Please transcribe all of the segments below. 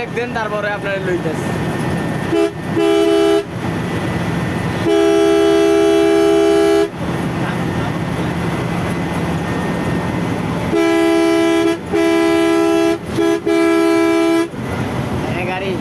Overtake দেন তারপরে আপনার লইতেছে। গাড়ি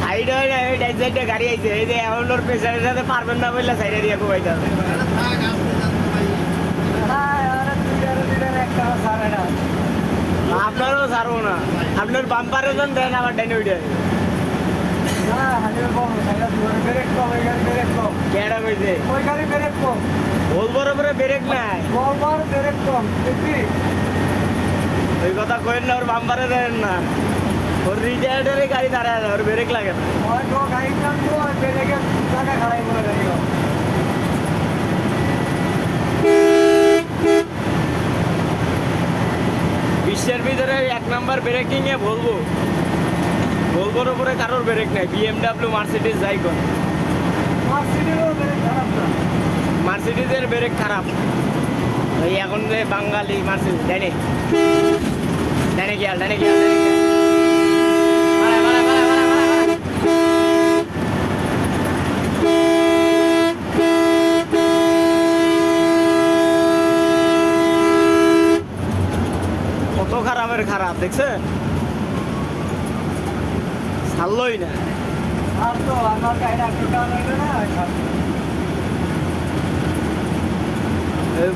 সাইড হয় না, এই ডাইন সাইডে গাড়ি আইছে, এই যে এখন ওর পেছনের সাথে পারবেন না বললে সাইডে দিয়ে কোবাইতে হবে। আপনারও ছাড়বো না, আপনার বাম্পারে জন দেন আমার ডাইনে উঠে কেডা কইছে বল বরাবরে ব্রেক নাই, ওই কথা কইেন না, ওর বাম্পারে দেন না, ওর রিটায়ার্ডের গাড়ি দাঁড়ায় ওর ব্রেক লাগে না। বিশ্বের ভিতরে 1 নম্বর ব্রেকিং এ বলবো, বলবোর উপরে কারোর ব্রেক নাই। BMW, মার্সিডিজ যাই কোন, মার্সিডিজের ব্রেক খারাপ। ওই এখন যে বাঙালি মার্সিডিজ ডাইনে ডাইনে গিয়াল ডাইনে গিয়াল কত খারাপের খারাপ দেখছেন, ছাড়লই না।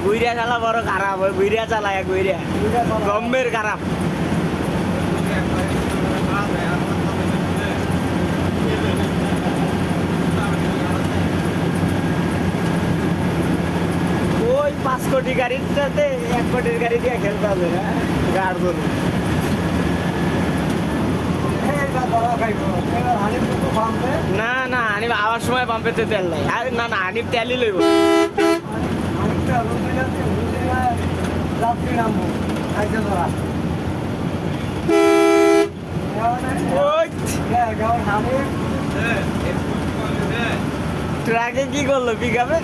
গুইরিয়া চালা বড় খারাপ, ওই গুইরিয়া চালায় গুইরিয়া গম্ভীর খারাপ। ওই 5 কোটি গাড়ির সাথে 1 কোটির গাড়ি দিয়ে খেলতে হবে না গাড় ধরে। না না হানিফ আবার সময় পাম্পেতে তেল নাই, আর না না হানিফ তেলই লইব। ট্রাকে কি করলো পিকআপে?